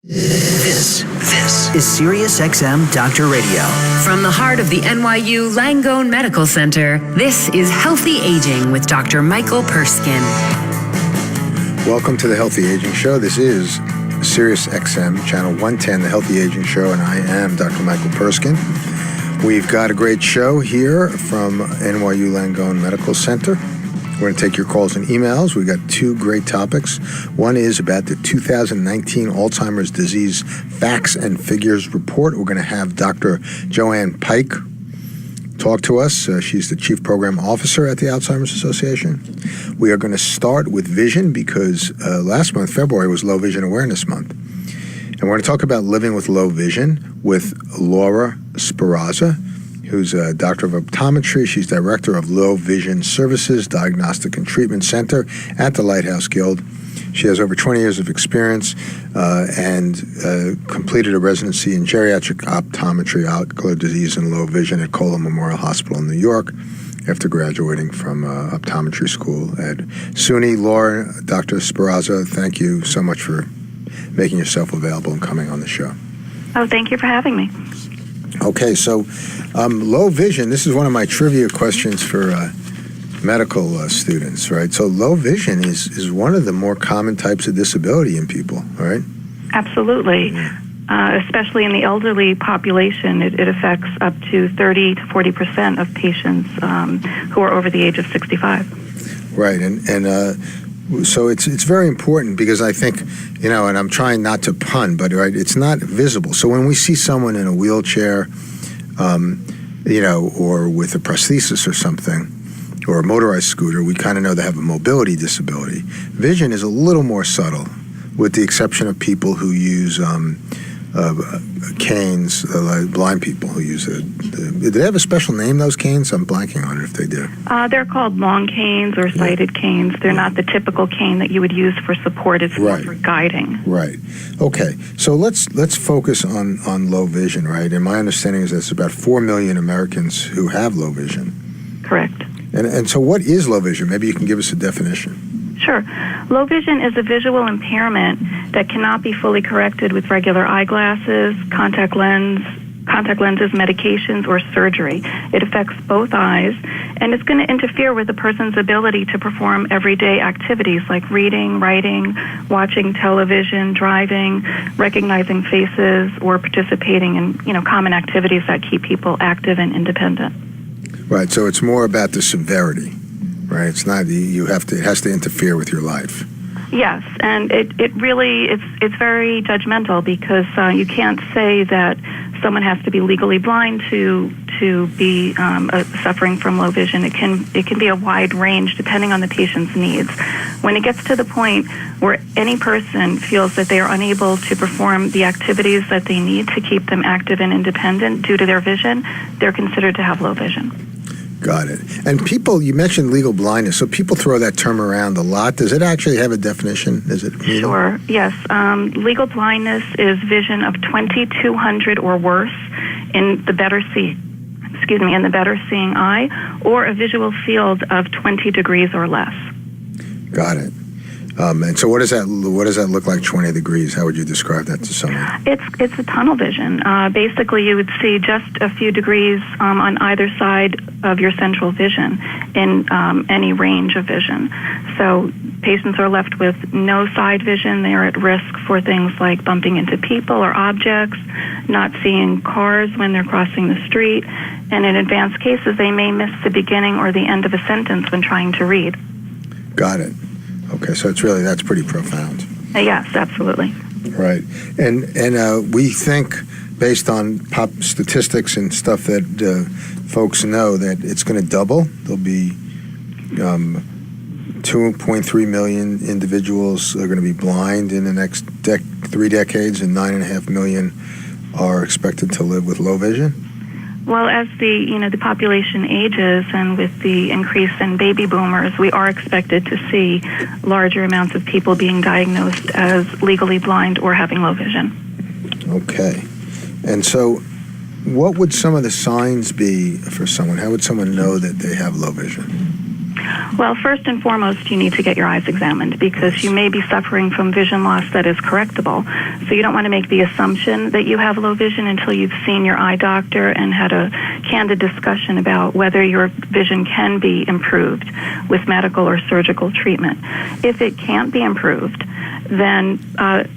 This is SiriusXM Doctor Radio. From the heart of the NYU Langone Medical Center, this is Healthy Aging with Dr. Michael Perskin. Welcome to the Healthy Aging Show. This is SiriusXM, Channel 110, the Healthy Aging Show, and I am Dr. Michael Perskin. We've got a great show here from NYU Langone Medical Center. We're going to take your calls and emails. We've got two great topics. One is about the 2019 Alzheimer's Disease Facts and Figures Report. We're going to have Dr. Joanne Pike talk to us. She's the Chief Program Officer at the Alzheimer's Association. We are going to start with vision because last month, February, was Low Vision Awareness Month. And we're going to talk about living with low vision with Laura Sperazza, who's a doctor of optometry. She's director of Low Vision Services, Diagnostic and Treatment Center at the Lighthouse Guild. She has over 20 years of experience and completed a residency in geriatric optometry, ocular disease, and low vision at Colon Memorial Hospital in New York after graduating from optometry school at SUNY. Laura, Dr. Sperazza, thank you so much for making yourself available and coming on the show. Oh, thank you for having me. Okay, so low vision, this is one of my trivia questions for medical students, right? So low vision is one of the more common types of disability in people, right? Absolutely. Especially in the elderly population, it affects up to 30 to 40% of patients who are over the age of 65. Right, and so it's very important because I think, and I'm trying not to pun, but right, it's not visible. So when we see someone in a wheelchair, or with a prosthesis or something, or a motorized scooter, we kind of know they have a mobility disability. Vision is a little more subtle, with the exception of people who use canes, like blind people who use it. Do they have a special name, those canes? I'm blanking on it if they do. They're called long canes or sighted canes. They're not the typical cane that you would use for support. It's more for guiding. Right. Okay. So let's focus on low vision, right? And my understanding is there's about 4 million Americans who have low vision. Correct. And so what is low vision? Maybe you can give us a definition. Sure. Low vision is a visual impairment that cannot be fully corrected with regular eyeglasses, contact lenses, medications, or surgery. It affects both eyes, and it's going to interfere with a person's ability to perform everyday activities like reading, writing, watching television, driving, recognizing faces, or participating in common activities that keep people active and independent. Right. So it's more about the severity. Right, it's not it has to interfere with your life. Yes, and it really it's very judgmental because you can't say that someone has to be legally blind to be suffering from low vision. It can be a wide range depending on the patient's needs. When it gets to the point where any person feels that they are unable to perform the activities that they need to keep them active and independent due to their vision, they're considered to have low vision. Got it. And people, you mentioned legal blindness, so people throw that term around a lot. Does it actually have a definition? Is it? Sure, yes. Legal blindness is vision of 20/200 or worse in the better seeing eye, or a visual field of 20 degrees or less. Got it. And so what does that look like, 20 degrees? How would you describe that to someone? It's a tunnel vision. Basically, you would see just a few degrees on either side of your central vision in any range of vision. So patients are left with no side vision. They are at risk for things like bumping into people or objects, not seeing cars when they're crossing the street, and in advanced cases, they may miss the beginning or the end of a sentence when trying to read. Got it. Okay, so that's pretty profound. Yes, absolutely. Right, and we think, based on pop statistics and stuff that folks know, that it's going to double. There'll be 2.3 million individuals are going to be blind in the next 3 decades, and 9.5 million are expected to live with low vision. Well, as the population ages and with the increase in baby boomers, we are expected to see larger amounts of people being diagnosed as legally blind or having low vision. Okay. And so what would some of the signs be for someone? How would someone know that they have low vision? Well, first and foremost, you need to get your eyes examined because you may be suffering from vision loss that is correctable. So you don't want to make the assumption that you have low vision until you've seen your eye doctor and had a candid discussion about whether your vision can be improved with medical or surgical treatment. If it can't be improved, then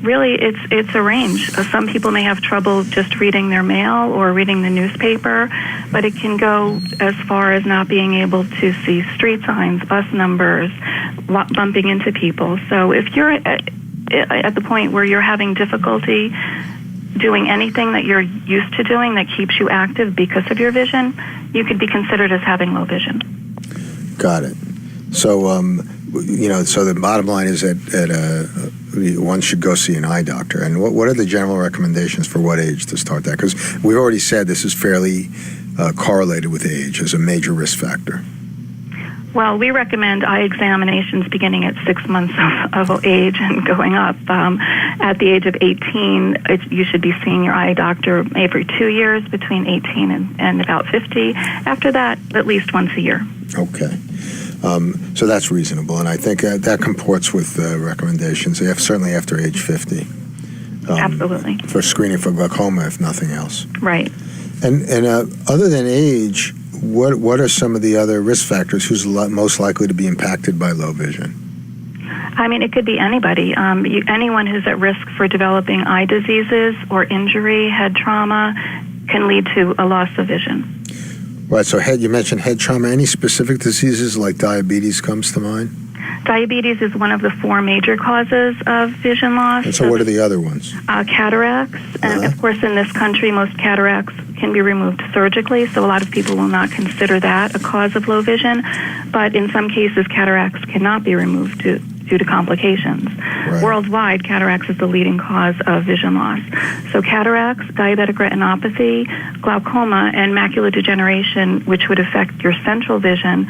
really it's a range. Some people may have trouble just reading their mail or reading the newspaper, but it can go as far as not being able to see street signs, bus numbers, bumping into people. So if you're at the point where you're having difficulty doing anything that you're used to doing that keeps you active because of your vision, you could be considered as having low vision. Got it. So, so the bottom line is that one should go see an eye doctor. And what are the general recommendations for what age to start that? Because we already said this is fairly correlated with age as a major risk factor. Well, we recommend eye examinations beginning at 6 months of age and going up. At the age of 18, you should be seeing your eye doctor every 2 years between 18 and about 50. After that, at least once a year. Okay. So that's reasonable, and I think that comports with recommendations, certainly after age 50. Absolutely. For screening for glaucoma, if nothing else. Right. And other than age, what are some of the other risk factors? Who's most likely to be impacted by low vision? I mean, it could be anybody. Anyone who's at risk for developing eye diseases or injury, head trauma, can lead to a loss of vision. Right, so you mentioned head trauma. Any specific diseases like diabetes comes to mind? Diabetes is one of the 4 major causes of vision loss. And so what are the other ones? Cataracts. And of course, in this country, most cataracts can be removed surgically, so a lot of people will not consider that a cause of low vision. But in some cases, cataracts cannot be removed due to complications. Right. Worldwide, cataracts is the leading cause of vision loss. So cataracts, diabetic retinopathy, glaucoma, and macular degeneration, which would affect your central vision,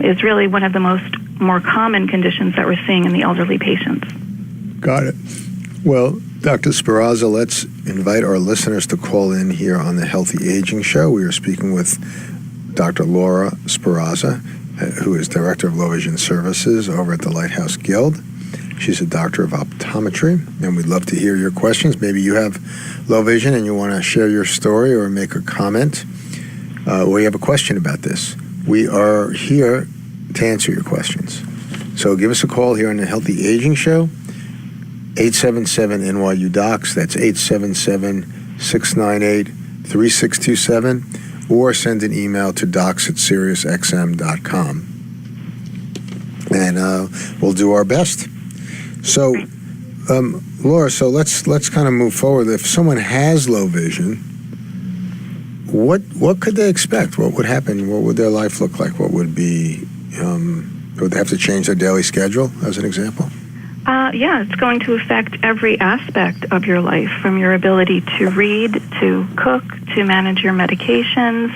is really one of the more common conditions that we're seeing in the elderly patients. Got it. Well, Dr. Sperazza, let's invite our listeners to call in here on the Healthy Aging Show. We are speaking with Dr. Laura Sperazza, who is Director of Low Vision Services over at the Lighthouse Guild. She's a doctor of optometry, and we'd love to hear your questions. Maybe you have low vision and you want to share your story or make a comment, or you have a question about this. We are here to answer your questions. So give us a call here on the Healthy Aging Show, 877-NYU-DOCS. That's 877-698-3627. Or send an email to docs@SiriusXM.com. And we'll do our best. So, Laura, so let's kind of move forward. If someone has low vision, what could they expect? What would happen? What would their life look like? What would be, would they have to change their daily schedule, as an example? Yeah, it's going to affect every aspect of your life, from your ability to read, to cook, to manage your medications,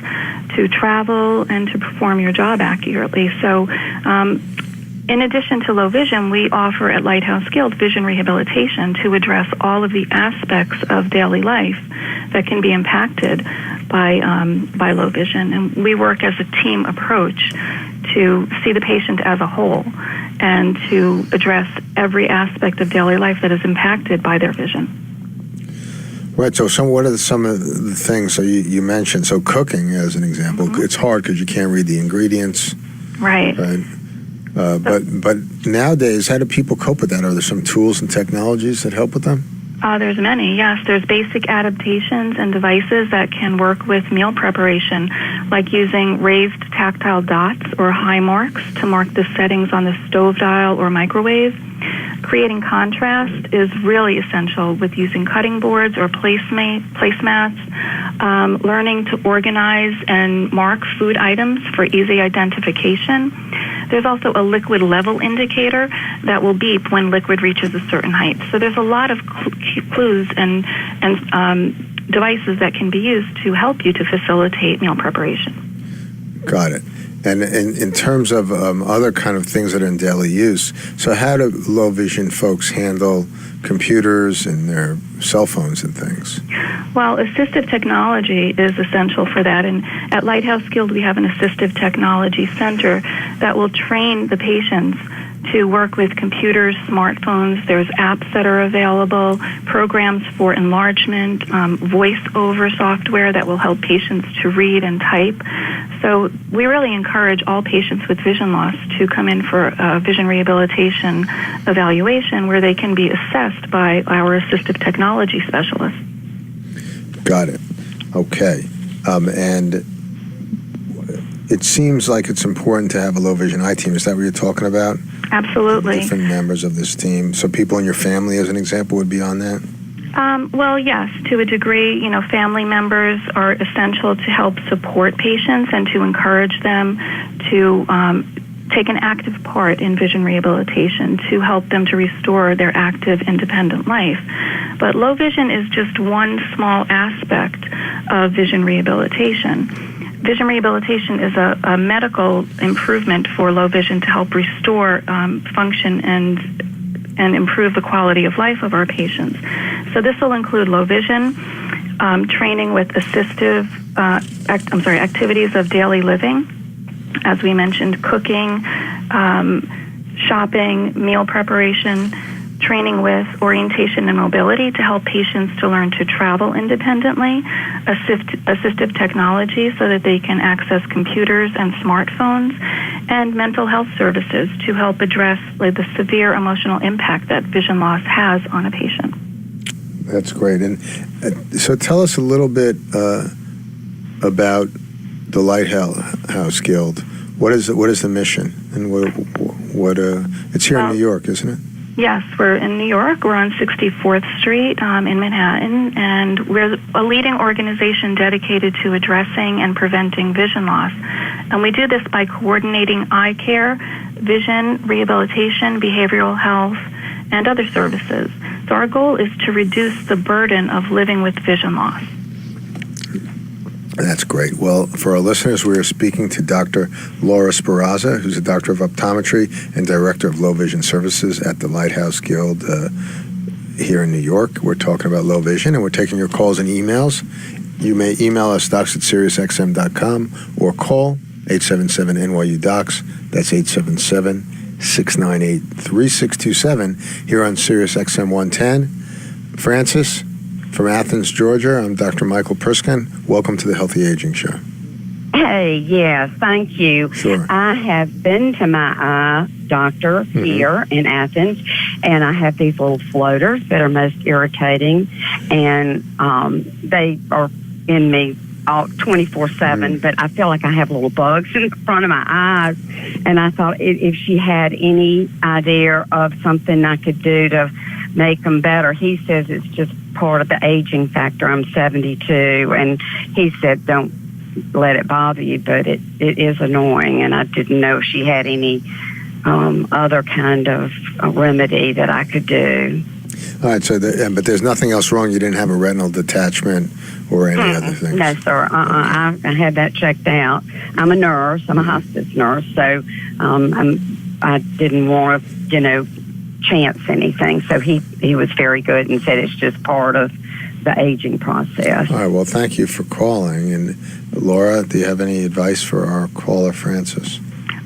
to travel, and to perform your job accurately. So, in addition to low vision, we offer at Lighthouse Guild vision rehabilitation to address all of the aspects of daily life that can be impacted by low vision. And we work as a team approach to see the patient as a whole and to address every aspect of daily life that is impacted by their vision. Right, so what are some of the things, so you mentioned, so cooking as an example, it's hard because you can't read the ingredients. Right. But nowadays, how do people cope with that? Are there some tools and technologies that help with them? There's many, yes. There's basic adaptations and devices that can work with meal preparation, like using raised tactile dots or high marks to mark the settings on the stove dial or microwave. Creating contrast is really essential with using cutting boards or placemats. Learning to organize and mark food items for easy identification. There's also a liquid level indicator that will beep when liquid reaches a certain height. So there's a lot of clues and devices that can be used to help you to facilitate meal preparation. Got it. And in terms of other kind of things that are in daily use, so how do low vision folks handle computers and their cell phones and things? Well, assistive technology is essential for that. And at Lighthouse Guild, we have an assistive technology center that will train the patients to work with computers, smartphones. There's apps that are available, programs for enlargement, voice-over software that will help patients to read and type. So we really encourage all patients with vision loss to come in for a vision rehabilitation evaluation where they can be assessed by our assistive technology specialists. Got it. Okay. And it seems like it's important to have a low vision eye team. Is that what you're talking about? Absolutely. Different members of this team. So people in your family, as an example, would be on that? Well, yes, to a degree. You know, family members are essential to help support patients and to encourage them to take an active part in vision rehabilitation to help them to restore their active, independent life. But low vision is just one small aspect of vision rehabilitation. Vision rehabilitation is a medical improvement for low vision to help restore function and improve the quality of life of our patients. So this will include low vision, training with assistive activities of daily living, as we mentioned, cooking, shopping, meal preparation, training with orientation and mobility to help patients to learn to travel independently, assistive technology so that they can access computers and smartphones, and mental health services to help address the severe emotional impact that vision loss has on a patient. That's great. And so tell us a little bit about the Lighthouse Guild. What is the mission? And what it's here in New York, isn't it? Yes, we're in New York. We're on 64th Street in Manhattan, and we're a leading organization dedicated to addressing and preventing vision loss. And we do this by coordinating eye care, vision, rehabilitation, behavioral health, and other services. So our goal is to reduce the burden of living with vision loss. That's great. Well, for our listeners, we are speaking to Dr. Laura Sperazza, who's a doctor of optometry and director of low vision services at the Lighthouse Guild here in New York. We're talking about low vision, and we're taking your calls and emails. You may email us, docs@SiriusXM.com, or call 877-NYU-DOCS. That's 877-698-3627 here on SiriusXM 110. Francis from Athens, Georgia. I'm Dr. Michael Perskin. Welcome to the Healthy Aging Show. Hey, yes, thank you. Sure. I have been to my eye doctor here in Athens, and I have these little floaters that are most irritating, and they are in me all 24/7, but I feel like I have little bugs in front of my eyes, and I thought if she had any idea of something I could do to make them better. He says it's just part of the aging factor. I'm 72, and he said don't let it bother you, but it is annoying, and I didn't know if she had any other kind of remedy that I could do. All right, so but there's nothing else wrong? You didn't have a retinal detachment or any other things? No, sir. I had that checked out. I'm a nurse. I'm a hospice nurse, so I didn't want to, chance anything. So he was very good and said it's just part of the aging process. All right, well, thank you for calling. And Laura, do you have any advice for our caller, Francis?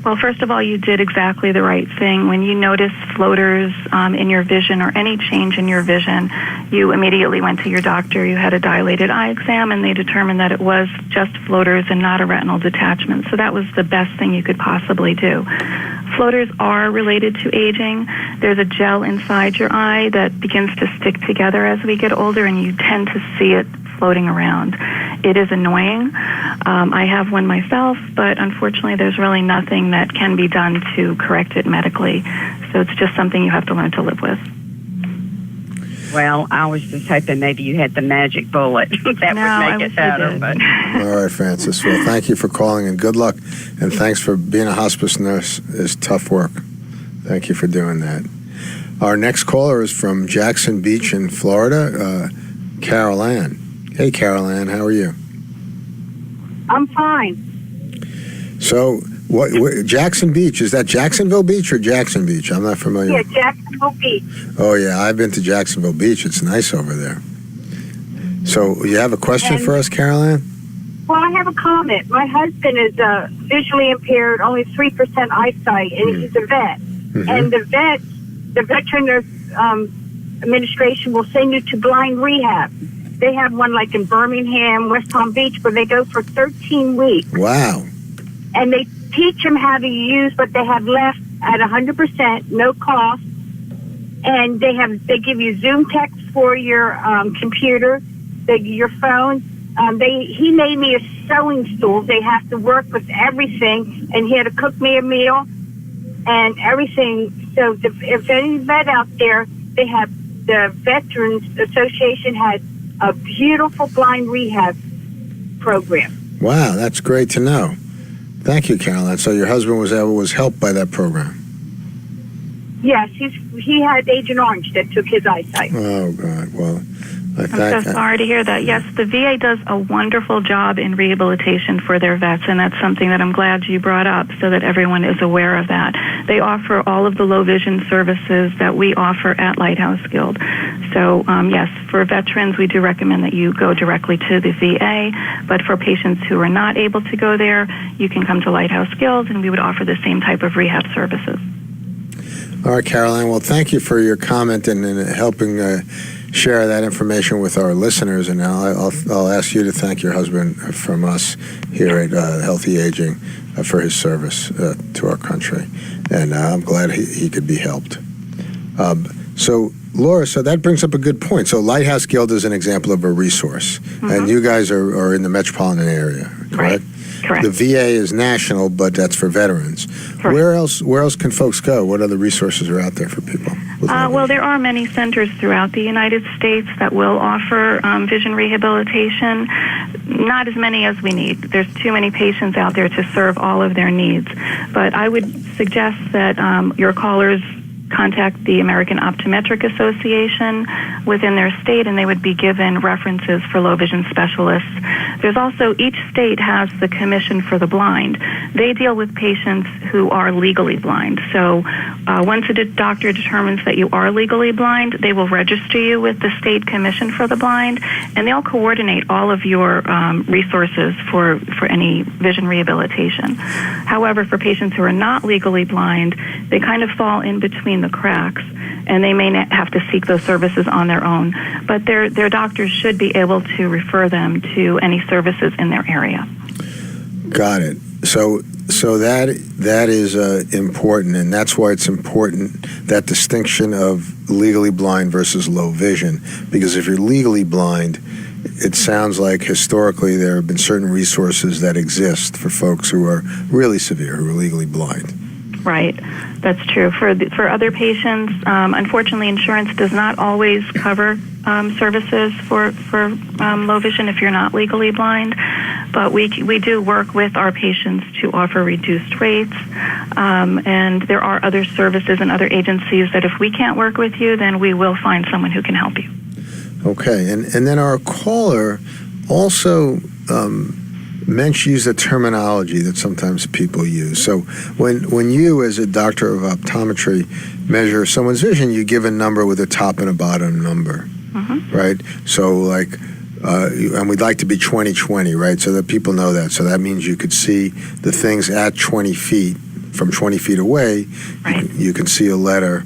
Well, first of all, you did exactly the right thing. When you notice floaters in your vision or any change in your vision, you immediately went to your doctor. You had a dilated eye exam, and they determined that it was just floaters and not a retinal detachment. So that was the best thing you could possibly do. Floaters are related to aging. There's a gel inside your eye that begins to stick together as we get older, and you tend to see it floating around. It is annoying. I have one myself, but unfortunately there's really nothing that can be done to correct it medically. So it's just something you have to learn to live with. Well, I was just hoping maybe you had the magic bullet that would make it better. But. All right, Francis. Well, thank you for calling, and good luck. And thanks for being a hospice nurse. It's tough work. Thank you for doing that. Our next caller is from Jackson Beach in Florida, Carol Ann. Hey, Carol Ann, how are you? I'm fine. So What Jackson Beach, is that Jacksonville Beach or Jackson Beach? I'm not familiar. Yeah, Jacksonville Beach. Oh yeah, I've been to Jacksonville Beach. It's nice over there. So you have a question for us, Caroline? Well, I have a comment. My husband is visually impaired, only 3% eyesight, and he's a vet. Mm-hmm. And the Veterans Administration will send you to blind rehab. They have one like in Birmingham, West Palm Beach, where they go for 13 weeks. Wow. And they teach them how to use what they have left at 100%, no cost. And they give you Zoom text for your computer, your phone. He made me a sewing stool. They have to work with everything, and he had to cook me a meal and everything. So if any vet out there, they have the Veterans Association had a beautiful blind rehab program. Wow, that's great to know. Thank you, Caroline. So your husband was helped by that program? Yes, he had Agent Orange that took his eyesight. Oh, God. Well, I'm so sorry to hear that. Yes, the VA does a wonderful job in rehabilitation for their vets, and that's something that I'm glad you brought up so that everyone is aware of that. They offer all of the low vision services that we offer at Lighthouse Guild. So, yes, for veterans, we do recommend that you go directly to the VA, but for patients who are not able to go there, you can come to Lighthouse Guild, and we would offer the same type of rehab services. All right, Caroline. Well, thank you for your comment and helping share that information with our listeners. And now I'll ask you to thank your husband from us here at Healthy Aging for his service to our country. And I'm glad he could be helped. So, Laura, so that brings up a good point. So Lighthouse Guild is an example of a resource. Mm-hmm. And you guys are in the metropolitan area, correct? Right. Correct. The VA is national, but that's for veterans. Correct. Where else can folks go? What other resources are out there for people? Well, there are many centers throughout the United States that will offer vision rehabilitation. Not as many as we need. There's too many patients out there to serve all of their needs. But I would suggest that your callers contact the American Optometric Association within their state, and they would be given references for low vision specialists. There's also, each state has the Commission for the Blind. They deal with patients who are legally blind. So once a doctor determines that you are legally blind, they will register you with the State Commission for the Blind, and they'll coordinate all of your resources for any vision rehabilitation. However, for patients who are not legally blind, they kind of fall in between the cracks, and they may have to seek those services on their own. But their doctors should be able to refer them to any services in their area. Got it. So that is important, and that's why it's important, that distinction of legally blind versus low vision. Because if you're legally blind, it sounds like historically there have been certain resources that exist for folks who are really severe, who are legally blind. Right, that's true. For other patients, unfortunately, insurance does not always cover services for low vision if you're not legally blind. But we do work with our patients to offer reduced rates, and there are other services and other agencies that if we can't work with you, then we will find someone who can help you. Okay, and then our caller also use the terminology that sometimes people use. So when you, as a doctor of optometry, measure someone's vision, you give a number with a top and a bottom number, mm-hmm. right? So like, and we'd like to be 20/20, right? So that people know that. So that means you could see the things at 20 feet, from 20 feet away, right. you can see a letter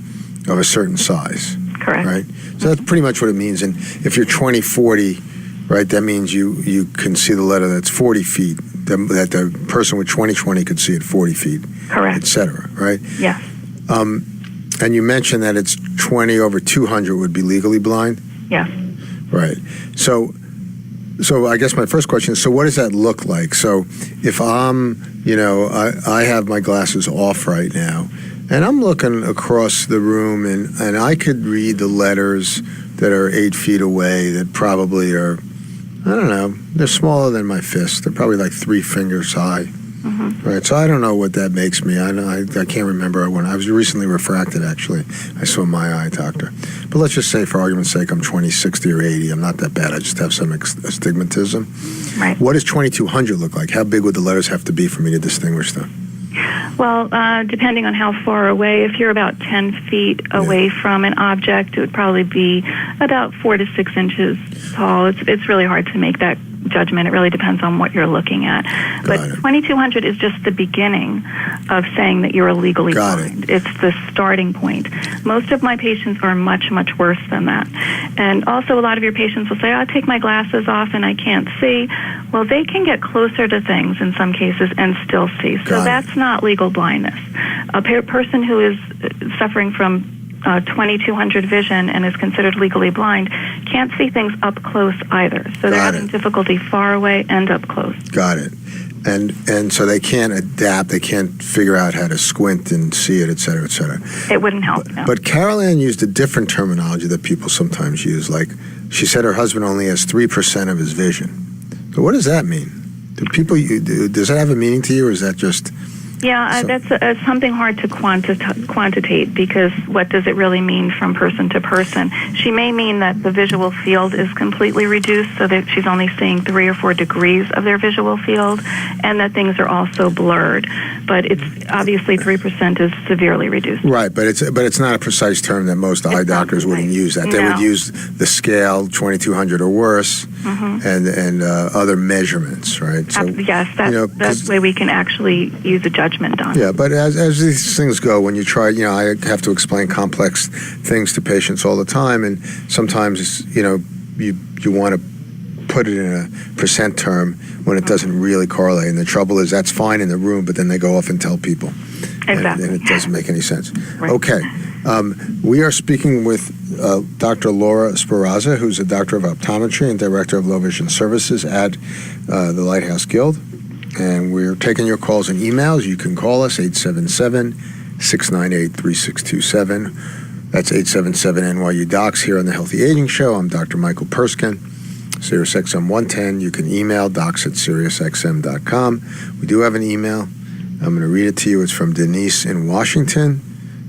of a certain size. Correct. Right? So that's pretty much what it means. And if you're 20/40, right, that means you can see the letter that's 40 feet, that the person with 20/20 could see at 40 feet, correct, et cetera, right? Yes. And you mentioned that it's 20/200 would be legally blind? Yes. Right. So I guess my first question is, so what does that look like? So if I'm, I have my glasses off right now, and I'm looking across the room, and I could read the letters that are 8 feet away that probably are, I don't know, they're smaller than my fist. They're probably like 3 fingers high, mm-hmm. right? So I don't know what that makes me. I can't remember when I was recently refracted, actually. I saw my eye doctor. But let's just say, for argument's sake, I'm 20, 60, or 80. I'm not that bad. I just have some astigmatism. Right. What does 2200 look like? How big would the letters have to be for me to distinguish them? Well, depending on how far away, if you're about 10 feet away from an object, it would probably be about 4 to 6 inches tall. It's really hard to make that judgment. It really depends on what you're looking at. But 2200 is just the beginning of saying that you're illegally blind. It's the starting point. Most of my patients are much, much worse than that. And also a lot of your patients will say, I take my glasses off and I can't see. Well, they can get closer to things in some cases and still see. So that's not legal blindness. A person who is suffering from 2200 vision and is considered legally blind can't see things up close either. So they're having difficulty far away and up close. Got it. And so they can't adapt, they can't figure out how to squint and see it, et cetera, et cetera. It wouldn't help, no. But Carol Ann used a different terminology that people sometimes use. Like, she said her husband only has 3% of his vision. So what does that mean? Does that have a meaning to you, or is that just... Yeah, that's something hard to quantitate, because what does it really mean from person to person? She may mean that the visual field is completely reduced, so that she's only seeing 3 or 4 degrees of their visual field, and that things are also blurred. But it's obviously 3% is severely reduced. Right, but it's not a precise term that most eye doctors wouldn't use that. They would use the scale 2200 or worse, and other measurements, right? So, yes, that's the way we can actually use a judgment on. Yeah, but as these things go, when you try, I have to explain complex things to patients all the time, and sometimes, you want to put it in a percent term when it doesn't really correlate. And the trouble is that's fine in the room, but then they go off and tell people. Exactly. And it doesn't make any sense. Right. Okay. We are speaking with Dr. Laura Sperazza, who's a doctor of optometry and director of low vision services at the Lighthouse Guild. And we're taking your calls and emails. You can call us, 877-698-3627. That's 877-NYU-DOCS here on the Healthy Aging Show. I'm Dr. Michael Perskin, SiriusXM 110. You can email docs@SiriusXM.com. We do have an email. I'm going to read it to you. It's from Denise in Washington,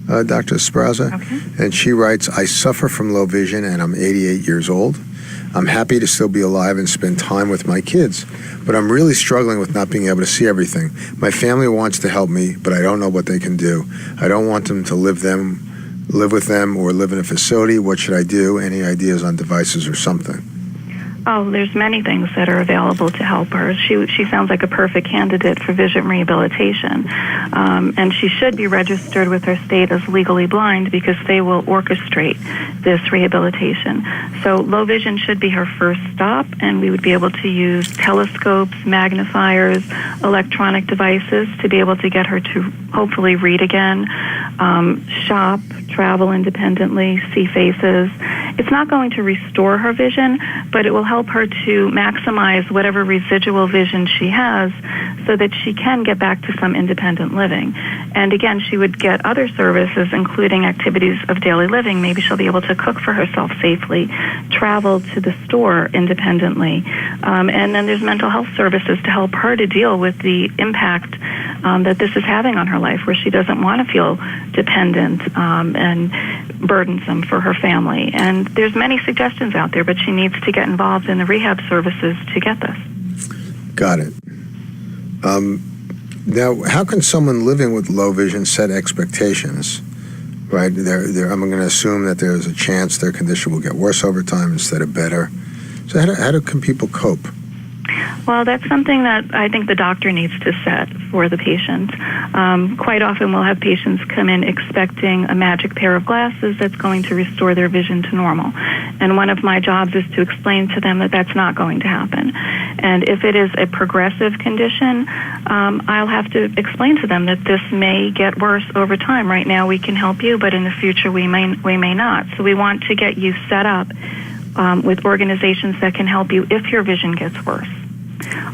Dr. Sperazza. Okay. And she writes, I suffer from low vision and I'm 88 years old. I'm happy to still be alive and spend time with my kids, but I'm really struggling with not being able to see everything. My family wants to help me, but I don't know what they can do. I don't want them to live with them, or live in a facility. What should I do? Any ideas on devices or something? Oh, there's many things that are available to help her. She sounds like a perfect candidate for vision rehabilitation. And she should be registered with her state as legally blind, because they will orchestrate this rehabilitation. So low vision should be her first stop, and we would be able to use telescopes, magnifiers, electronic devices to be able to get her to hopefully read again, shop, travel independently, see faces. It's not going to restore her vision, but it will help her to maximize whatever residual vision she has so that she can get back to some independent living. And again, she would get other services, including activities of daily living. Maybe she'll be able to cook for herself safely, travel to the store independently. And then there's mental health services to help her to deal with the impact that this is having on her life, where she doesn't want to feel dependent and burdensome for her family. And there's many suggestions out there, but she needs to get involved in the rehab services to get this. Got it. Now, how can someone living with low vision set expectations? Right, I'm going to assume that there's a chance their condition will get worse over time instead of better. So how can people cope? Well, that's something that I think the doctor needs to set for the patient. Quite often we'll have patients come in expecting a magic pair of glasses that's going to restore their vision to normal. And one of my jobs is to explain to them that that's not going to happen. And if it is a progressive condition, I'll have to explain to them that this may get worse over time. Right now we can help you, but in the future we may not. So we want to get you set up with organizations that can help you if your vision gets worse.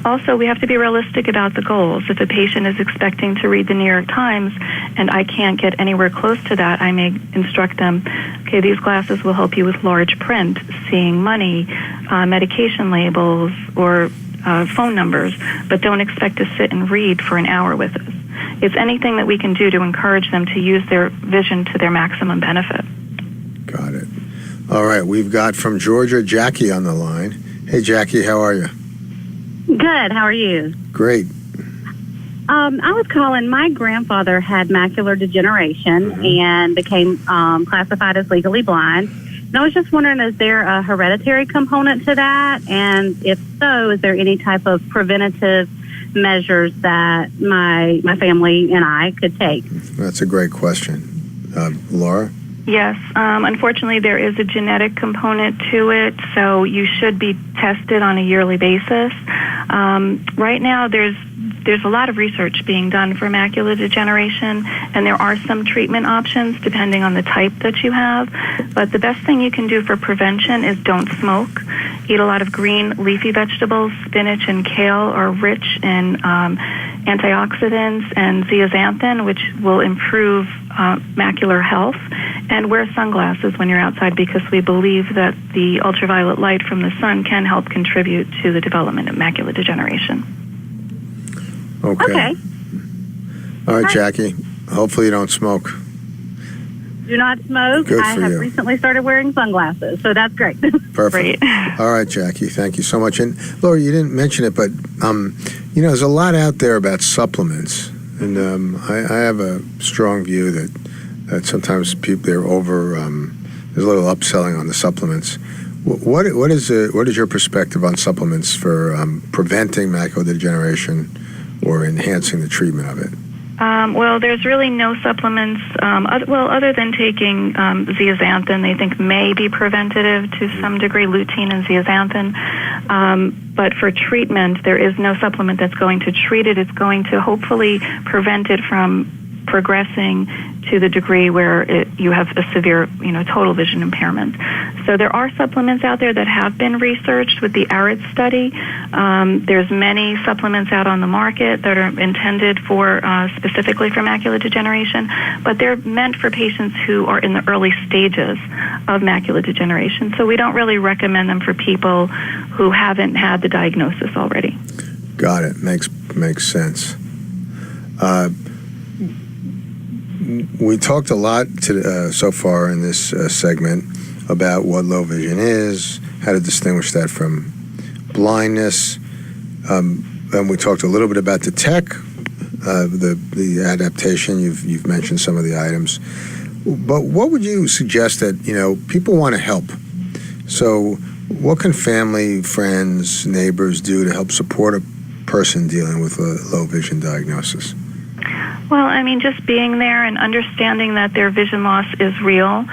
Also, we have to be realistic about the goals. If a patient is expecting to read the New York Times and I can't get anywhere close to that, I may instruct them, okay, these glasses will help you with large print, seeing money, medication labels, or phone numbers, but don't expect to sit and read for an hour with us. It's anything that we can do to encourage them to use their vision to their maximum benefit. Got it. All right, we've got from Georgia, Jackie on the line. Hey, Jackie, how are you? Good. How are you? Great. I was calling. My grandfather had macular degeneration and became classified as legally blind. And I was just wondering, is there a hereditary component to that? And if so, is there any type of preventative measures that my family and I could take? That's a great question. Laura? Yes. Unfortunately, there is a genetic component to it, so you should be tested on a yearly basis. Right now, there's a lot of research being done for macular degeneration, and there are some treatment options depending on the type that you have. But the best thing you can do for prevention is don't smoke. Eat a lot of green leafy vegetables. Spinach and kale are rich in antioxidants and zeaxanthin, which will improve macular health. And wear sunglasses when you're outside, because we believe that the ultraviolet light from the sun can help contribute to the development of macular degeneration. Okay. All right, Jackie. Hopefully you don't smoke. Do not smoke. Good I for have you. recently started wearing sunglasses, so that's great. Perfect. Great. All right, Jackie. Thank you so much. And Laura, you didn't mention it, but there's a lot out there about supplements, and I have a strong view that sometimes people they're over. There's a little upselling on the supplements. What is your perspective on supplements for preventing macular degeneration or enhancing the treatment of it? Well, there's really no supplements, other than taking zeaxanthin, they think may be preventative to some degree, lutein and zeaxanthin. But for treatment, there is no supplement that's going to treat it. It's going to hopefully prevent it from progressing to the degree where you have a severe, total vision impairment. So there are supplements out there that have been researched with the ARID study. There's many supplements out on the market that are intended for specifically for macular degeneration, but they're meant for patients who are in the early stages of macular degeneration. So we don't really recommend them for people who haven't had the diagnosis already. Got it. Makes sense. We talked a lot so far in this segment about what low vision is, how to distinguish that from blindness, and we talked a little bit about the tech, the adaptation. You've mentioned some of the items, but what would you suggest that people want to help? So, what can family, friends, neighbors do to help support a person dealing with a low vision diagnosis? Well, just being there and understanding that their vision loss is real.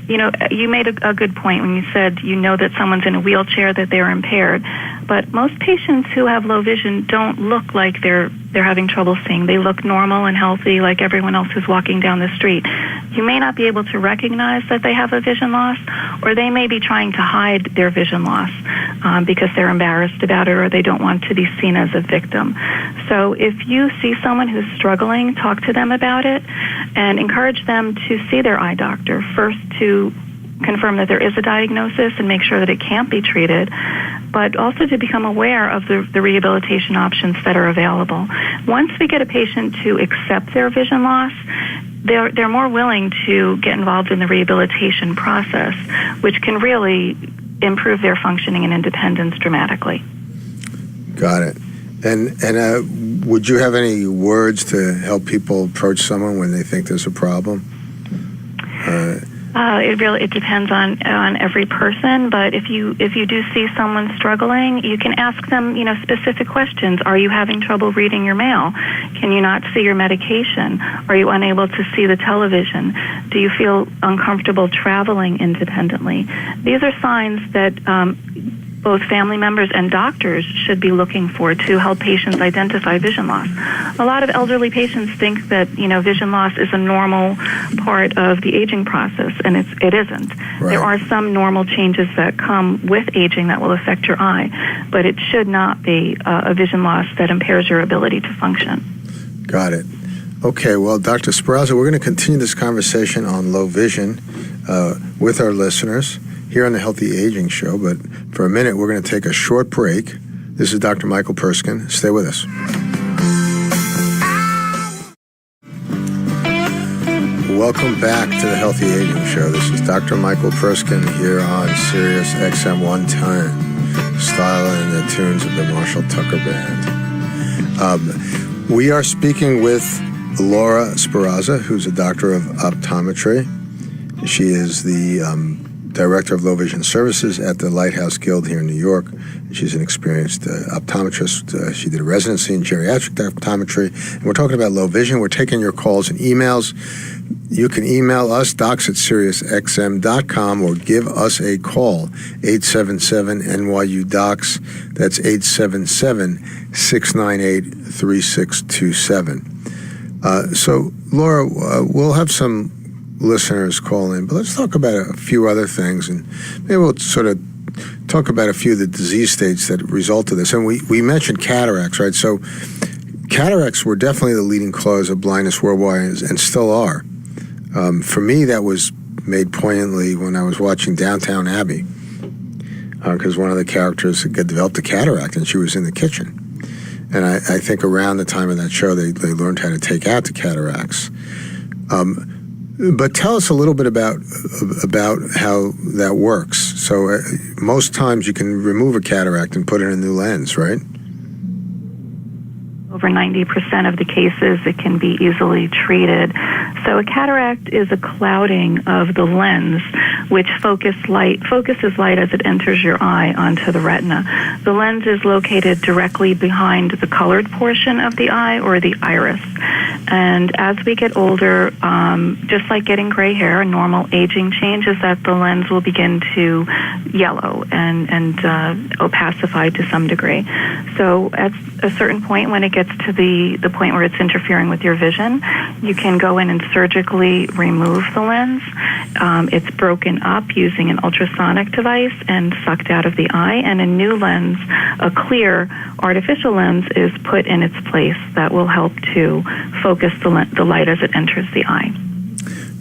You made a good point when you said that someone's in a wheelchair, that they're impaired. But most patients who have low vision don't look like they're having trouble seeing. They look normal and healthy like everyone else who's walking down the street. You may not be able to recognize that they have a vision loss, or they may be trying to hide their vision loss because they're embarrassed about it, or they don't want to be seen as a victim. So if you see someone who's struggling, talk to them about it and encourage them to see their eye doctor, first to confirm that there is a diagnosis and make sure that it can't be treated, but also to become aware of the rehabilitation options that are available. Once we get a patient to accept their vision loss, they're more willing to get involved in the rehabilitation process, which can really improve their functioning and independence dramatically. It. And would you have any words to help people approach someone when they think there's a problem? It depends on every person, but if you do see someone struggling, you can ask them, specific questions. Are you having trouble reading your mail? Can you not see your medication? Are you unable to see the television? Do you feel uncomfortable traveling independently? These are signs that both family members and doctors should be looking for to help patients identify vision loss. A lot of elderly patients think that, vision loss is a normal part of the aging process, and it isn't. Right. There are some normal changes that come with aging that will affect your eye, but it should not be a vision loss that impairs your ability to function. Got it. Okay, well, Dr. Sperazza, we're going to continue this conversation on low vision with our listeners here on the Healthy Aging Show, but for a minute, we're going to take a short break. This is Dr. Michael Perskin. Stay with us. Welcome back to the Healthy Aging Show. This is Dr. Michael Perskin here on SiriusXM 110, styling the tunes of the Marshall Tucker Band. We are speaking with Laura Sperazza, who's a doctor of optometry. She is the Director of Low Vision Services at the Lighthouse Guild here in New York. She's an experienced optometrist. She did a residency in geriatric optometry. And we're talking about low vision. We're taking your calls and emails. You can email us, docs@SiriusXM.com, or give us a call, 877-NYU-DOCS. That's 877-698-3627. So, Laura, we'll have some listeners call in, but let's talk about a few other things, and maybe we'll sort of talk about a few of the disease states that result of this. And we mentioned cataracts, right? So cataracts were definitely the leading cause of blindness worldwide and still are. For me, that was made poignantly when I was watching Downton Abbey, because one of the characters had developed a cataract and she was in the kitchen. And I think around the time of that show, they learned how to take out the cataracts. But tell us a little bit about how that works. So most times you can remove a cataract and put in a new lens, right? Over 90% of the cases, it can be easily treated. So a cataract is a clouding of the lens, which focuses light as it enters your eye onto the retina. The lens is located directly behind the colored portion of the eye, or the iris. And as we get older, just like getting gray hair, a normal aging change is that the lens will begin to yellow and opacify to some degree. So at a certain point, when it gets to the point where it's interfering with your vision, you can go in and surgically remove the lens. It's broken up using an ultrasonic device and sucked out of the eye, and a new lens, a clear artificial lens, is put in its place that will help to focus the light as it enters the eye.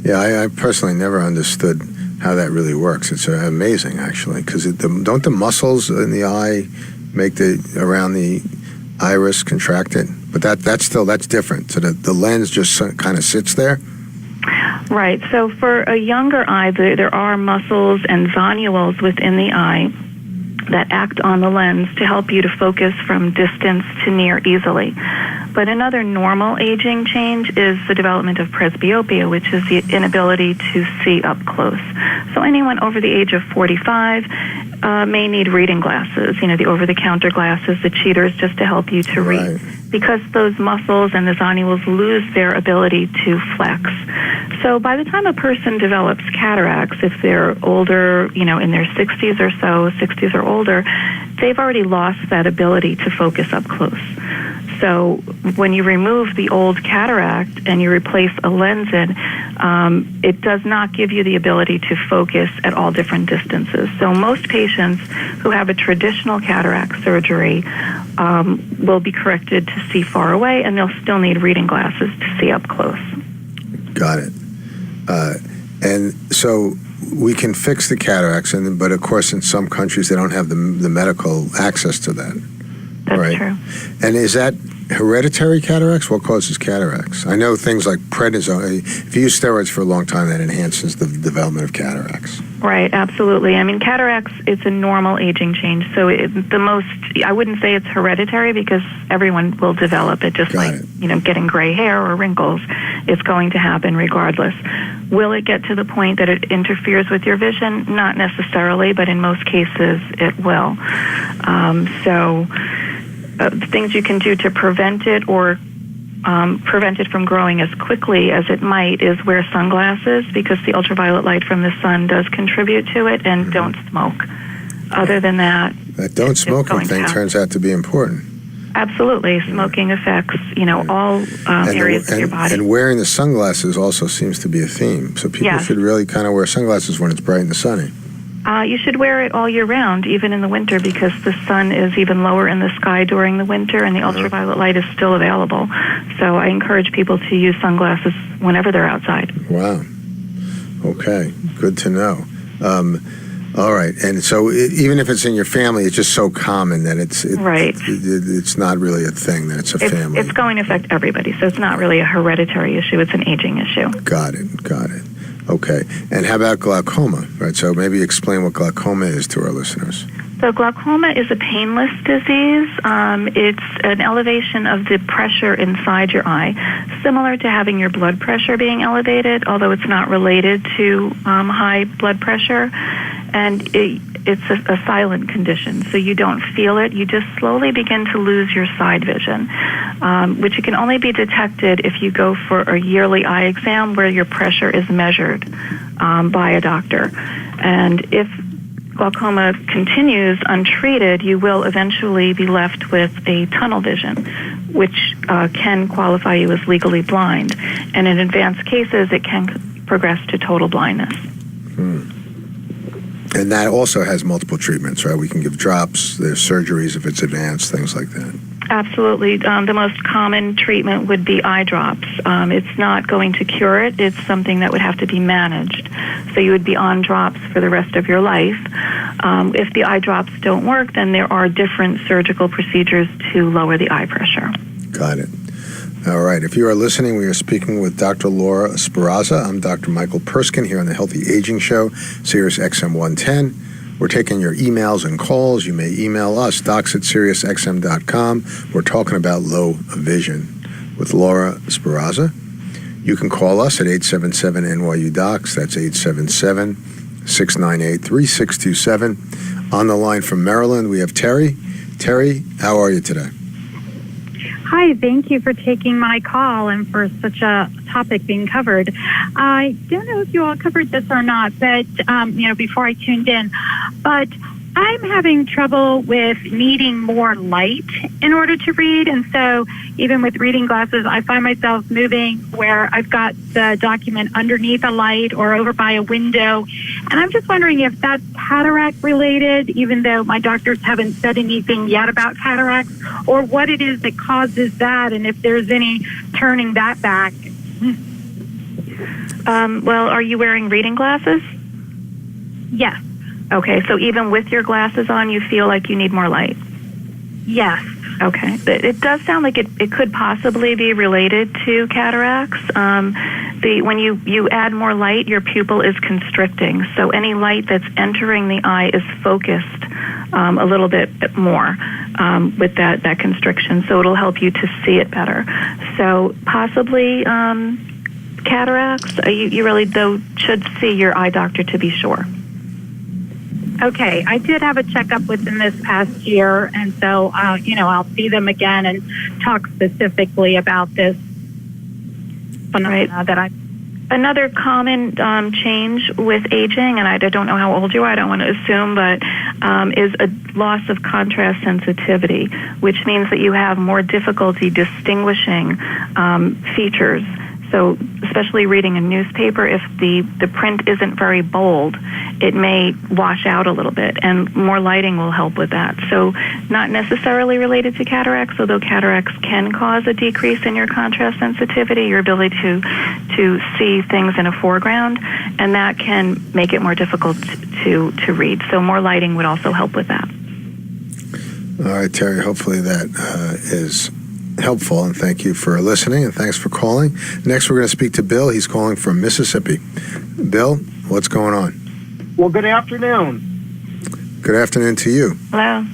Yeah, I personally never understood how that really works. It's amazing, actually, because don't the muscles in the eye make around the iris contracted? But that's different. So the lens just kind of sits there? Right. So for a younger eye, there are muscles and zonules within the eye that act on the lens to help you to focus from distance to near easily. But another normal aging change is the development of presbyopia, which is the inability to see up close. So anyone over the age of 45 may need reading glasses, the over-the-counter glasses, the cheaters, just to help you to read. Because those muscles and the zonules lose their ability to flex. So by the time a person develops cataracts, if they're older, in their 60s or so, 60s or older, they've already lost that ability to focus up close. So when you remove the old cataract and you replace a lens in, it does not give you the ability to focus at all different distances. So most patients who have a traditional cataract surgery will be corrected to see far away, and they'll still need reading glasses to see up close. Got it. And so we can fix the cataracts, but of course in some countries they don't have the medical access to that. That's true. And is that hereditary cataracts? What causes cataracts? I know things like prednisone. If you use steroids for a long time, that enhances the development of cataracts. Right, absolutely. I mean, cataracts, it's a normal aging change. So I wouldn't say it's hereditary, because everyone will develop it, just getting gray hair or wrinkles. It's going to happen regardless. Will it get to the point that it interferes with your vision? Not necessarily, but in most cases it will. The things you can do to prevent it or prevent it from growing as quickly as it might is wear sunglasses, because the ultraviolet light from the sun does contribute to it, and don't smoke. Other than that, don't smoking thing turns out to be important. Absolutely. Smoking affects, all areas of your body. And wearing the sunglasses also seems to be a theme. So people should really kind of wear sunglasses when it's bright and sunny. You should wear it all year round, even in the winter, because the sun is even lower in the sky during the winter, and the ultraviolet light is still available. So I encourage people to use sunglasses whenever they're outside. Wow. Okay. Good to know. All right. And so even if it's in your family, it's just so common that it's not really a thing, that it's a family. It's going to affect everybody, so it's not really a hereditary issue. It's an aging issue. Got it. Okay. And how about glaucoma? Right. So maybe explain what glaucoma is to our listeners. So glaucoma is a painless disease. It's an elevation of the pressure inside your eye, similar to having your blood pressure being elevated, although it's not related to high blood pressure. And it's a silent condition, so you don't feel it. You just slowly begin to lose your side vision, which can only be detected if you go for a yearly eye exam where your pressure is measured by a doctor. And if glaucoma continues untreated, you will eventually be left with a tunnel vision, which can qualify you as legally blind. And in advanced cases, it can progress to total blindness. And that also has multiple treatments, right? We can give drops, there's surgeries if it's advanced, things like that. Absolutely. The most common treatment would be eye drops. It's not going to cure it. It's something that would have to be managed. So you would be on drops for the rest of your life. If the eye drops don't work, then there are different surgical procedures to lower the eye pressure. Got it. All right. If you are listening, we are speaking with Dr. Laura Sperazza. I'm Dr. Michael Perskin here on the Healthy Aging Show, SiriusXM 110. We're taking your emails and calls. You may email us, docs@SiriusXM.com. We're talking about low vision with Laura Sperazza. You can call us at 877-NYU-DOCS. That's 877-698-3627. On the line from Maryland, we have Terry. Terry, how are you today? Hi, thank you for taking my call and for such a topic being covered. I don't know if you all covered this or not, but, before I tuned in, but I'm having trouble with needing more light in order to read. And so even with reading glasses, I find myself moving where I've got the document underneath a light or over by a window. And I'm just wondering if that's cataract related, even though my doctors haven't said anything yet about cataracts, or what it is that causes that, and if there's any turning that back. Well, are you wearing reading glasses? Yes. Okay, so even with your glasses on, you feel like you need more light? Yes. Okay. It does sound like it could possibly be related to cataracts. When you add more light, your pupil is constricting. So any light that's entering the eye is focused a little bit more with that constriction. So it'll help you to see it better. So possibly cataracts. You really, though, should see your eye doctor to be sure. Okay, I did have a checkup within this past year, and so, I'll see them again and talk specifically about this phenomena that I... Another common change with aging, and I don't know how old you are, I don't want to assume, but is a loss of contrast sensitivity, which means that you have more difficulty distinguishing features. So especially reading a newspaper, if the print isn't very bold, it may wash out a little bit, and more lighting will help with that. So not necessarily related to cataracts, although cataracts can cause a decrease in your contrast sensitivity, your ability to see things in a foreground, and that can make it more difficult to read. So more lighting would also help with that. All right, Terry, hopefully that is helpful, and thank you for listening, and thanks for calling. Next, we're going to speak to Bill. He's calling from Mississippi. Bill, what's going on? Well, good afternoon. Good afternoon to you. Hello.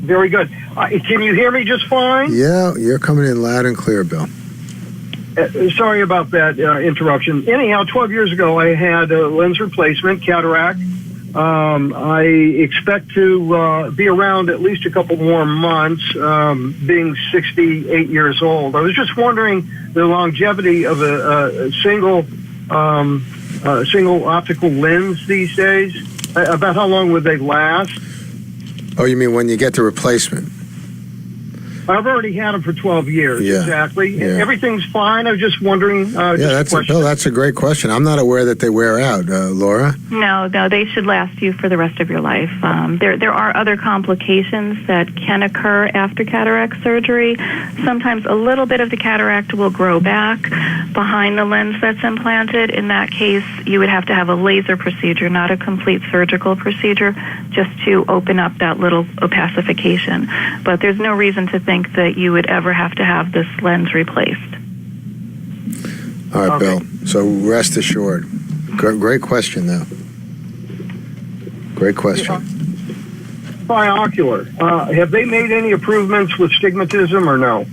Very good. Can you hear me just fine? Yeah, you're coming in loud and clear, Bill. Sorry about that interruption. Anyhow, 12 years ago, I had a lens replacement, cataract. I expect to be around at least a couple more months, being 68 years old. I was just wondering the longevity of a single optical lens these days. About how long would they last? Oh, you mean when you get the replacement? I've already had them for 12 years, exactly. Yeah. Everything's fine. I was just wondering. Bill, that's a great question. I'm not aware that they wear out. Laura? No, they should last you for the rest of your life. There are other complications that can occur after cataract surgery. Sometimes a little bit of the cataract will grow back behind the lens that's implanted. In that case, you would have to have a laser procedure, not a complete surgical procedure, just to open up that little opacification. But there's no reason to think that you would ever have to have this lens replaced. All right, Bill. So rest assured. Great question, though. Great question. biocular. Have they made any improvements with stigmatism or no?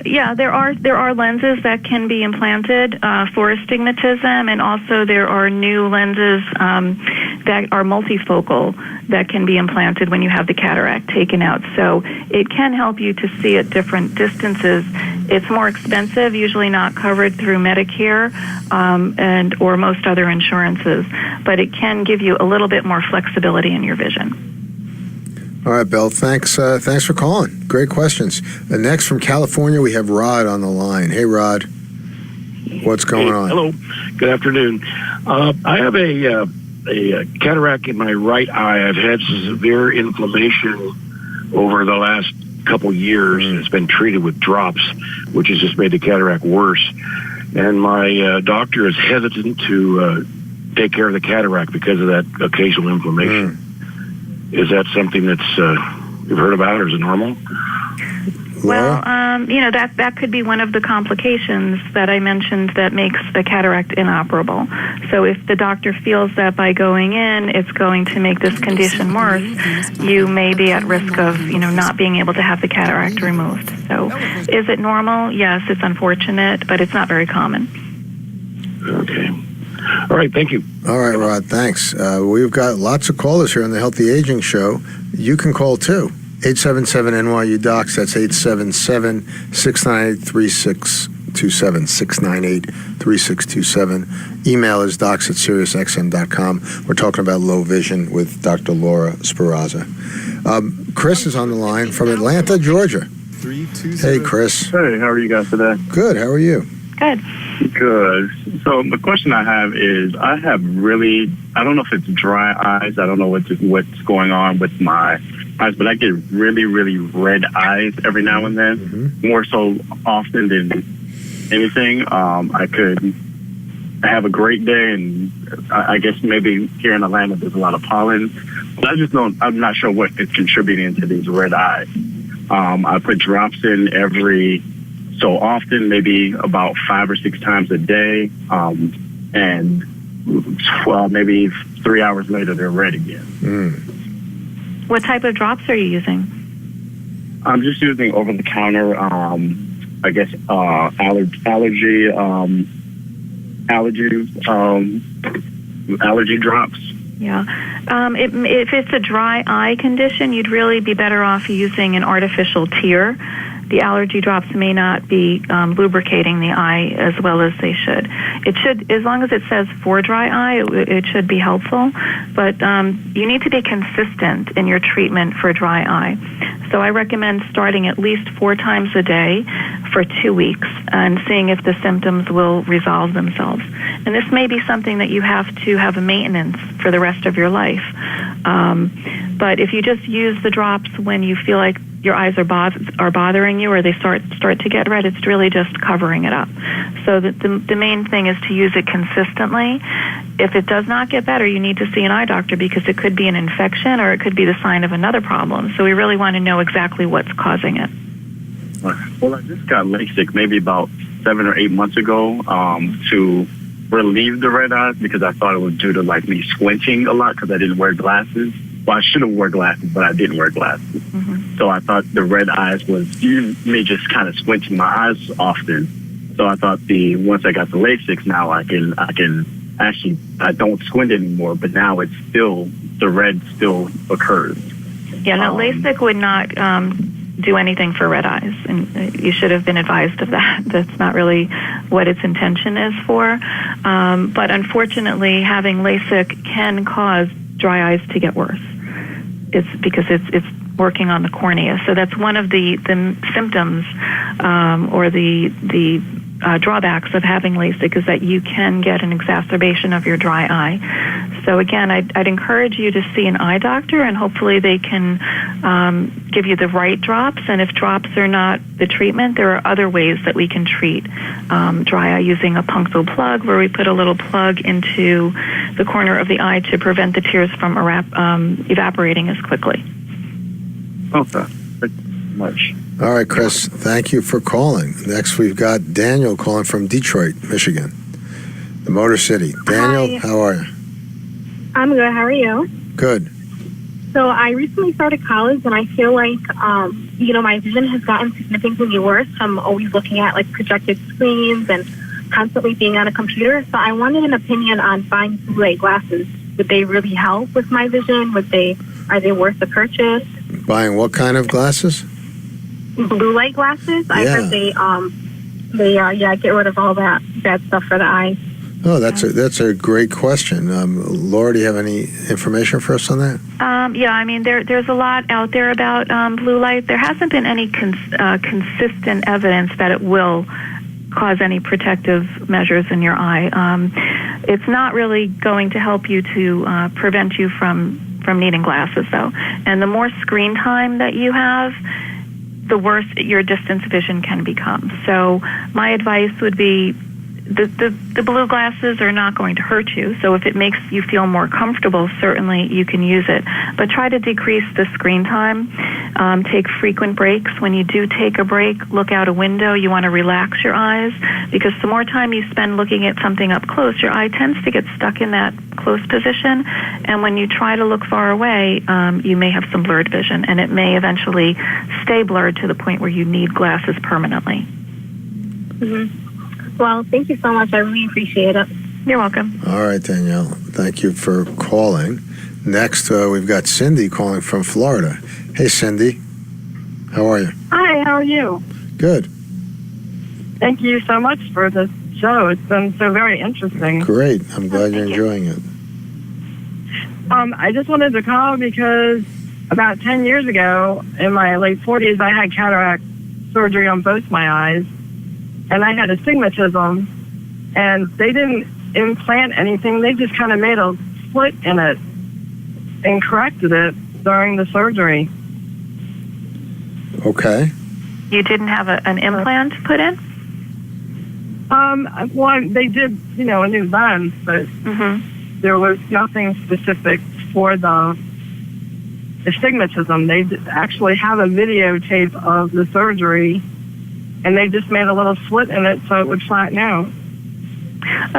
Yeah, there are lenses that can be implanted for astigmatism, and also there are new lenses that are multifocal that can be implanted when you have the cataract taken out. So it can help you to see at different distances. It's more expensive, usually not covered through Medicare and or most other insurances, but it can give you a little bit more flexibility in your vision. All right, Bill. Thanks for calling. Great questions. Next from California, we have Rod on the line. Hey, Rod. What's going on? Hello. Good afternoon. I have a cataract in my right eye. I've had severe inflammation over the last couple years. It's been treated with drops, which has just made the cataract worse. And my doctor is hesitant to take care of the cataract because of that occasional inflammation. Is that something that's you've heard about, or is it normal? Well, that could be one of the complications that I mentioned that makes the cataract inoperable. So if the doctor feels that by going in, it's going to make this condition worse, you may be at risk of, not being able to have the cataract removed. So is it normal? Yes, it's unfortunate, but it's not very common. Okay. All right, thank you. All right, Rod, thanks. We've got lots of callers here on the Healthy Aging Show. You can call, too. 877-NYU-DOCS. That's 877-698-3627. 698-3627. Email is docs@SiriusXM.com. We're talking about low vision with Dr. Laura Sperazza. Chris is on the line from Atlanta, Georgia. Hey, Chris. Hey, how are you guys today? Good. How are you? Good. Good. So the question I have is, I don't know if it's dry eyes. I don't know what's going on with my eyes, but I get really, really red eyes every now and then, more so often than anything. I could have a great day, and I guess maybe here in Atlanta there's a lot of pollen. But I'm not sure what is contributing to these red eyes. I put drops in every so often, maybe about 5 or 6 times a day, and maybe 3 hours later they're red again. What type of drops are you using? I'm just using over-the-counter, allergy drops. Yeah. If it's a dry eye condition, you'd really be better off using an artificial tear. The allergy drops may not be lubricating the eye as well as they should. It should, as long as it says for dry eye, it should be helpful. But you need to be consistent in your treatment for dry eye. So I recommend starting at least 4 times a day for 2 weeks and seeing if the symptoms will resolve themselves. And this may be something that you have to have a maintenance for the rest of your life. But if you just use the drops when you feel like your eyes are bothering you, or they start to get red, it's really just covering it up. So the main thing is to use it consistently. If it does not get better, you need to see an eye doctor, because it could be an infection or it could be the sign of another problem. So we really want to know exactly what's causing it. Well, I just got LASIK maybe about 7 or 8 months ago to relieve the red eyes, because I thought it was due to me squinting a lot because I didn't wear glasses. Well, I should have worn glasses, but I didn't wear glasses. So I thought the red eyes was me just kind of squinting my eyes often. So I thought once I got the LASIK, now I can actually, I don't squint anymore, but now it's still, the red still occurs. Yeah, no, LASIK would not do anything for red eyes, and you should have been advised of that. That's not really what its intention is for. But unfortunately, having LASIK can cause dry eyes to get worse. It's because it's working on the cornea. So that's one of the symptoms or the drawbacks of having LASIK, is that you can get an exacerbation of your dry eye. So again, I'd encourage you to see an eye doctor, and hopefully they can give you the right drops. And if drops are not the treatment, there are other ways that we can treat dry eye, using a punctal plug, where we put a little plug into the corner of the eye to prevent the tears from evaporating as quickly. Okay. Thank you so much. All right, Chris, thank you for calling. Next, we've got Daniel calling from Detroit, Michigan, the Motor City. Daniel, Hi. how are you? I'm good. How are you? Good. So I recently started college, and I feel like, my vision has gotten significantly worse. I'm always looking at like projected screens and constantly being on a computer. So I wanted an opinion on buying blue light glasses. Would they really help with my vision? Are they worth the purchase? Buying what kind of glasses? Blue light glasses. I heard they get rid of all that bad stuff for the eyes. Oh, that's a great question. Laura, do you have any information for us on that? There's a lot out there about blue light. There hasn't been any consistent evidence that it will cause any protective measures in your eye. It's not really going to help you to prevent you from needing glasses, though. And the more screen time that you have, the worse your distance vision can become. So my advice would be the blue glasses are not going to hurt you. So if it makes you feel more comfortable, certainly you can use it. But try to decrease the screen time. Take frequent breaks. When you do take a break, look out a window. You want to relax your eyes, because the more time you spend looking at something up close, your eye tends to get stuck in that close position. And when you try to look far away, you may have some blurred vision, and it may eventually stay blurred to the point where you need glasses permanently. Mm-hmm. Well, thank you so much. I really appreciate it. You're welcome. All right, Danielle. Thank you for calling. Next, we've got Cindy calling from Florida. Hey, Cindy. How are you? Hi, how are you? Good. Thank you so much for this show. It's been so very interesting. Great. I'm glad you're enjoying it. I just wanted to call because about 10 years ago, in my late 40s, I had cataract surgery on both my eyes. And I had astigmatism, and they didn't implant anything. They just kind of made a slit in it and corrected it during the surgery. Okay. You didn't have an implant put in? Well, they did, a new lens, but there was nothing specific for the astigmatism. They actually have a videotape of the surgery, and they just made a little slit in it so it would flatten out.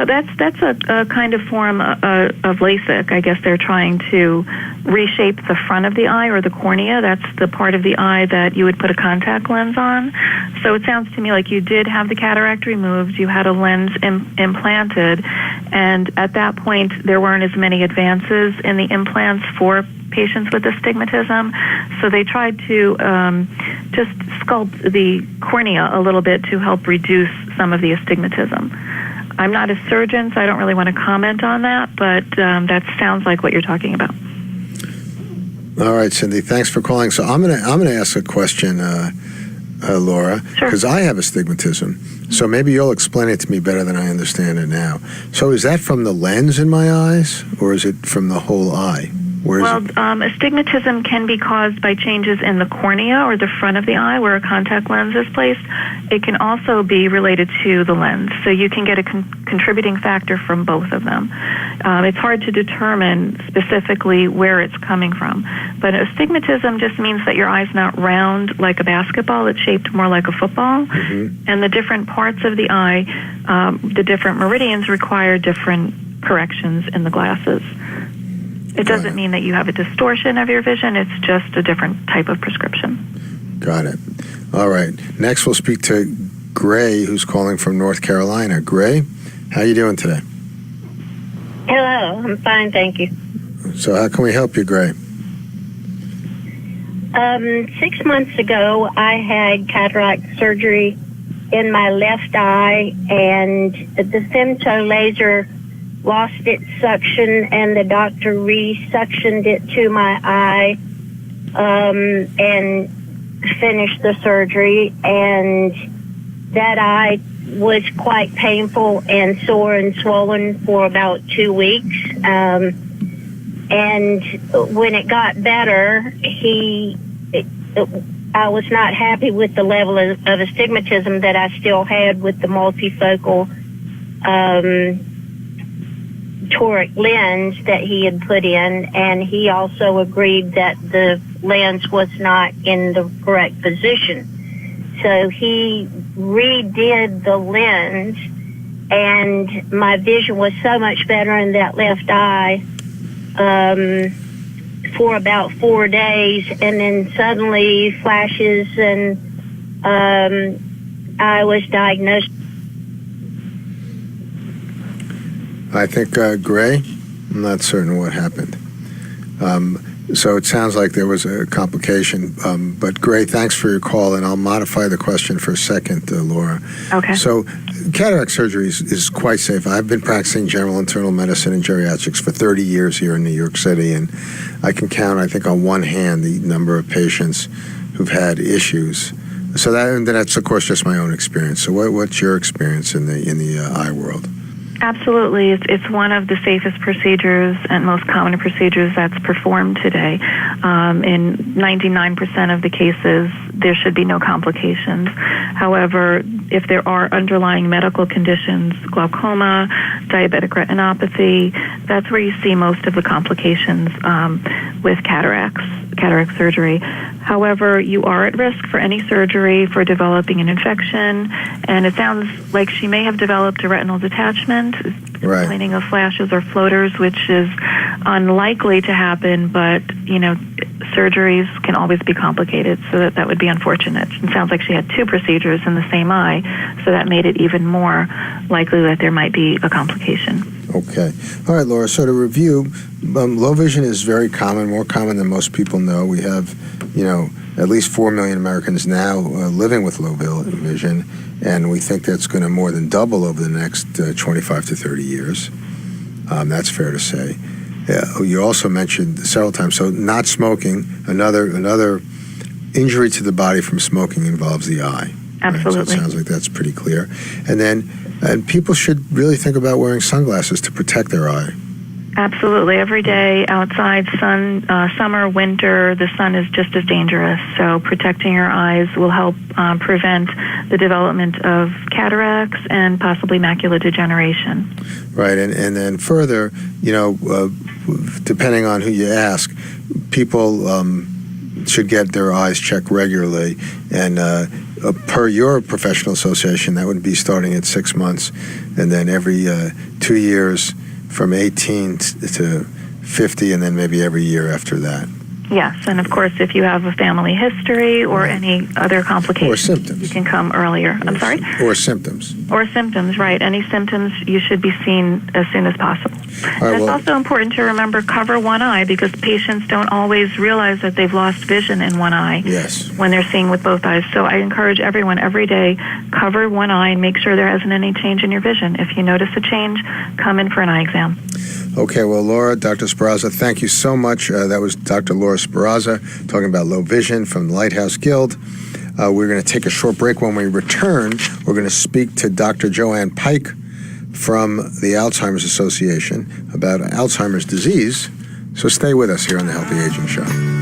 That's a kind of form of LASIK. I guess they're trying to reshape the front of the eye, or the cornea. That's the part of the eye that you would put a contact lens on. So it sounds to me like you did have the cataract removed, you had a lens implanted, and at that point there weren't as many advances in the implants for patients with astigmatism, so they tried to just sculpt the cornea a little bit to help reduce some of the astigmatism. I'm not a surgeon, so I don't really want to comment on that, but that sounds like what you're talking about. All right, Cindy, thanks for calling. So I'm gonna ask a question, Laura, because I have astigmatism. So maybe you'll explain it to me better than I understand it now. So is that from the lens in my eyes, or is it from the whole eye? Astigmatism can be caused by changes in the cornea, or the front of the eye where a contact lens is placed. It can also be related to the lens, so you can get a contributing factor from both of them. It's hard to determine specifically where it's coming from, but astigmatism just means that your eye's not round like a basketball. It's shaped more like a football, and the different parts of the eye, the different meridians, require different corrections in the glasses. It doesn't mean that you have a distortion of your vision. It's just a different type of prescription. Got it. All right. Next, we'll speak to Gray, who's calling from North Carolina. Gray, how you doing today? Hello. I'm fine, thank you. So how can we help you, Gray? 6 months ago, I had cataract surgery in my left eye, and the femto laser lost its suction, and the doctor resuctioned it to my eye and finished the surgery. And that eye was quite painful and sore and swollen for about 2 weeks. And when it got better, I was not happy with the level of astigmatism that I still had with the multifocal toric lens that he had put in, and he also agreed that the lens was not in the correct position. So he redid the lens, and my vision was so much better in that left eye. for about 4 days, and then suddenly flashes, and I was diagnosed. I think Gray, I'm not certain what happened. So it sounds like there was a complication. But Gray, thanks for your call, and I'll modify the question for a second, Laura. Okay. So cataract surgery is quite safe. I've been practicing general internal medicine and geriatrics for 30 years here in New York City, and I can count, I think, on one hand the number of patients who've had issues. So that's, of course, just my own experience. So what's your experience in the eye world? Absolutely. It's one of the safest procedures and most common procedures that's performed today. In 99% of the cases, there should be no complications. However, if there are underlying medical conditions, glaucoma, diabetic retinopathy, that's where you see most of the complications with cataract surgery. However, you are at risk for any surgery for developing an infection, and it sounds like she may have developed a retinal detachment, complaining of flashes or floaters, which is unlikely to happen, but, surgeries can always be complicated, so that would be unfortunate. It sounds like she had 2 procedures in the same eye, so that made it even more likely that there might be a complication. Okay. All right, Laura. So to review, low vision is very common, more common than most people know. We have, at least 4 million Americans now living with low vision, and we think that's going to more than double over the next 25 to 30 years. That's fair to say. You also mentioned several times, so not smoking, another injury to the body from smoking involves the eye. Absolutely. Right? So it sounds like that's pretty clear. And people should really think about wearing sunglasses to protect their eye. Absolutely. Every day outside, summer, winter, the sun is just as dangerous. So protecting your eyes will help prevent the development of cataracts and possibly macular degeneration. Right. And then further, depending on who you ask, people should get their eyes checked regularly. And per your professional association, that would be starting at 6 months, and then every 2 years from 18 to 50, and then maybe every year after that. Yes, and of course, if you have a family history or any other complications, or symptoms, you can come earlier. I'm sorry? Or symptoms. Or symptoms, right. Any symptoms, you should be seen as soon as possible. It's also important to remember, cover one eye, because patients don't always realize that they've lost vision in one eye when they're seeing with both eyes. So I encourage everyone every day, cover one eye and make sure there hasn't any change in your vision. If you notice a change, come in for an eye exam. Okay, well, Laura, Dr. Sperazza, thank you so much. That was Dr. Laura Sperazza talking about low vision from the Lighthouse Guild. We're going to take a short break. When we return, we're going to speak to Dr. Joanne Pike from the Alzheimer's Association about Alzheimer's disease. So stay with us here on the Healthy Aging Show.